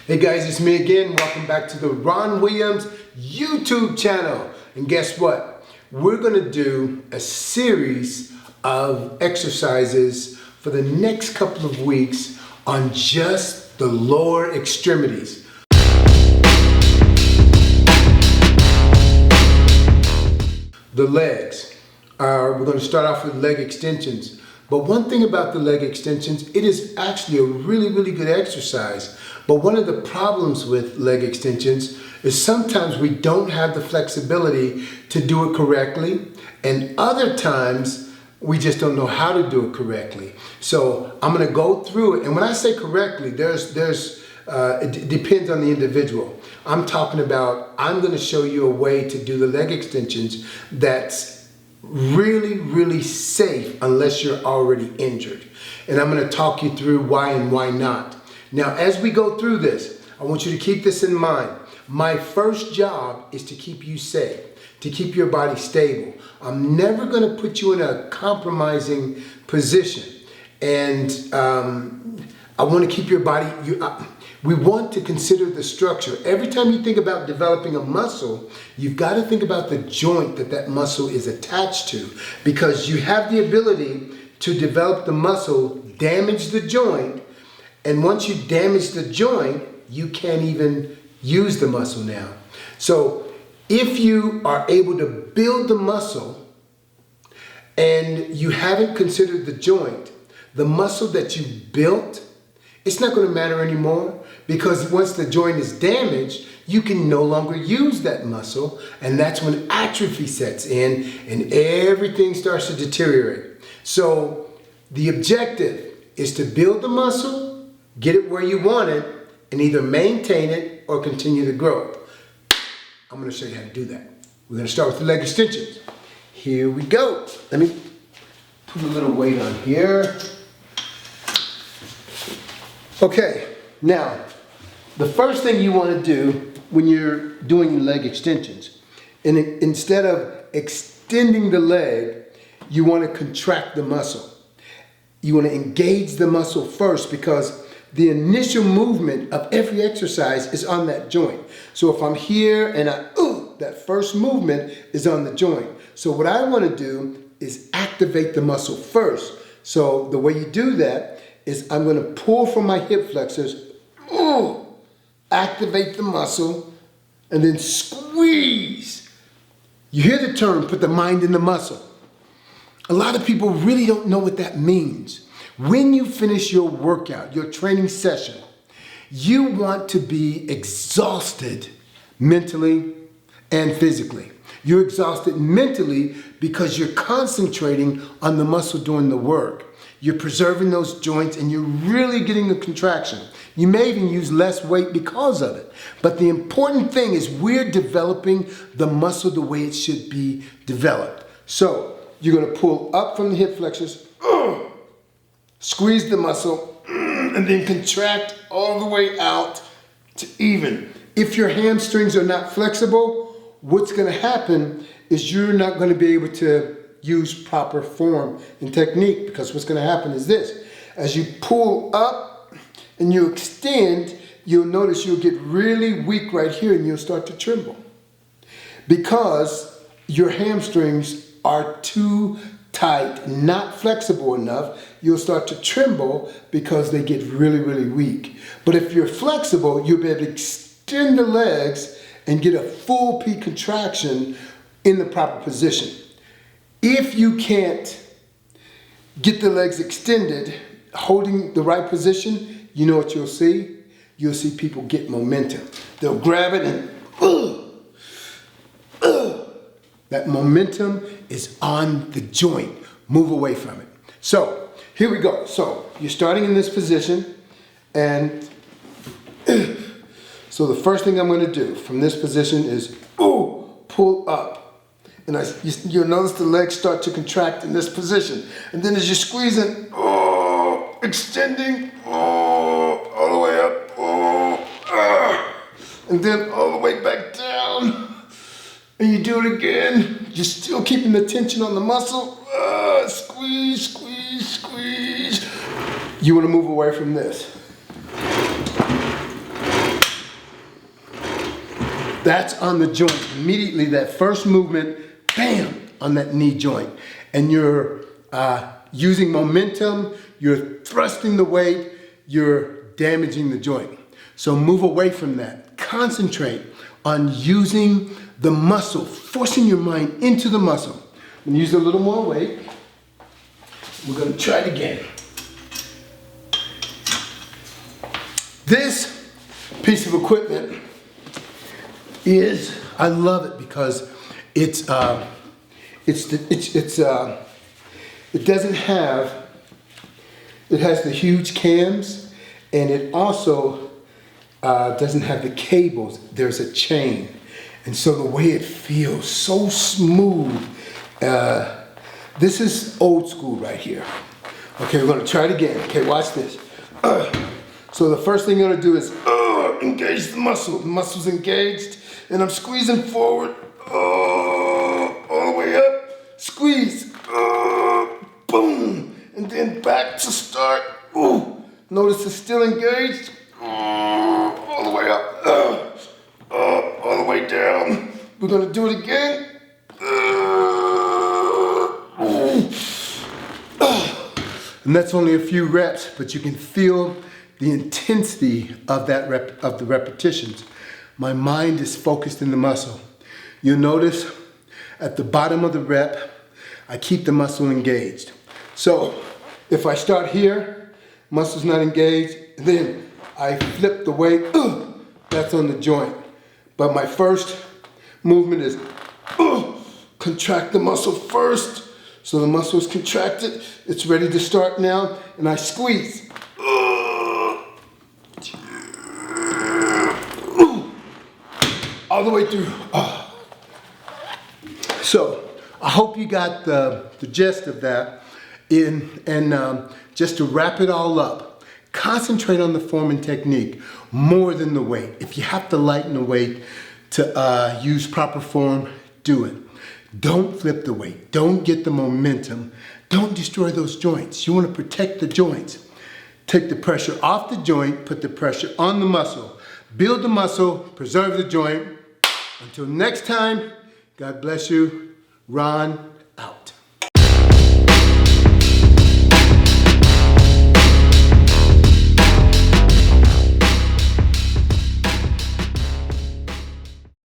Hey guys, it's me again. Welcome back to the Ron Williams YouTube channel. And guess what? We're gonna do a series of exercises for the next couple of weeks on just the lower extremities. The legs. We're gonna start off with leg extensions. But one thing about the leg extensions, it is actually a really good exercise. But one of the problems with leg extensions is sometimes we don't have the flexibility to do it correctly, and other times we just don't know how to do it correctly. So I'm gonna go through it, and when I say correctly, it depends on the individual. I'm talking about, I'm gonna show you a way to do the leg extensions that's really safe unless you're already injured. And I'm going to talk you through why and why not. Now, as we go through this, I want you to keep this in mind. My first job is to keep you safe, to keep your body stable. I'm never going to put you in a compromising position. And I want to keep your body, we want to consider the structure. Every time you think about developing a muscle, you've got to think about the joint that muscle is attached to, because you have the ability to develop the muscle, damage the joint, and once you damage the joint, you can't even use the muscle now. So if you are able to build the muscle and you haven't considered the joint, the muscle that you built, it's not going to matter anymore, because once the joint is damaged, you can no longer use that muscle, and that's when atrophy sets in and everything starts to deteriorate. So the objective is to build the muscle, get it where you want it, and either maintain it or continue to grow. I'm going to show you how to do that. We're going to start with the leg extensions. Here we go. Let me put a little weight on here. Okay, now, the first thing you want to do when you're doing leg extensions, and instead of extending the leg, you want to contract the muscle. You want to engage the muscle first, because the initial movement of every exercise is on that joint. So if I'm here and that first movement is on the joint. So what I want to do is activate the muscle first. So the way you do that is I'm going to pull from my hip flexors, activate the muscle, and then squeeze. You hear the term, put the mind in the muscle. A lot of people really don't know what that means. When you finish your workout, your training session, you want to be exhausted mentally and physically. You're exhausted mentally because you're concentrating on the muscle doing the work. You're preserving those joints and you're really getting a contraction. You may even use less weight because of it. But the important thing is we're developing the muscle the way it should be developed. So you're going to pull up from the hip flexors, squeeze the muscle, and then contract all the way out to even. If your hamstrings are not flexible, what's going to happen is you're not going to be able to use proper form and technique, because what's going to happen is this. As you pull up and you extend, you'll notice you'll get really weak right here and you'll start to tremble, because your hamstrings are too tight, not flexible enough. You'll start to tremble because they get really weak. But if you're flexible, you'll be able to extend the legs and get a full peak contraction in the proper position. If you can't get the legs extended, holding the right position, you know what you'll see? You'll see people get momentum. They'll grab it and that momentum is on the joint. Move away from it. So here we go. So you're starting in this position, and so the first thing I'm going to do from this position is pull up. And you'll notice the legs start to contract in this position. And then as you're squeezing, extending, all the way up, and then all the way back down. And you do it again. You're still keeping the tension on the muscle. Squeeze. You want to move away from this. That's on the joint. Immediately, that first movement, bam, on that knee joint. And you're using momentum, you're thrusting the weight, you're damaging the joint. So move away from that. Concentrate on using the muscle, forcing your mind into the muscle. I'm gonna use a little more weight. We're gonna try it again. This piece of equipment I love it because it has the huge cams, and it also doesn't have the cables. There's a chain. And so the way it feels, so smooth. This is old school right here. Okay, we're gonna try it again. Okay, watch this. So the first thing I'm gonna do is engage the muscle. The muscle's engaged, and I'm squeezing forward. All the way up, squeeze. Boom, and then back to start. Ooh, notice it's still engaged. All the way up. All the way down. We're gonna do it again. And that's only a few reps, but you can feel the intensity of the repetitions. My mind is focused in the muscle. You'll notice at the bottom of the rep, I keep the muscle engaged. So if I start here, muscle's not engaged, then I flip the weight, that's on the joint. But my first movement is contract the muscle first. So the muscle is contracted, it's ready to start now, and I squeeze. All the way through. So I hope you got the gist of that. And just to wrap it all up, concentrate on the form and technique more than the weight. If you have to lighten the weight to use proper form, do it. Don't flip the weight. Don't get the momentum. Don't destroy those joints. You want to protect the joints. Take the pressure off the joint, put the pressure on the muscle. Build the muscle, preserve the joint. Until next time, God bless you. Ron.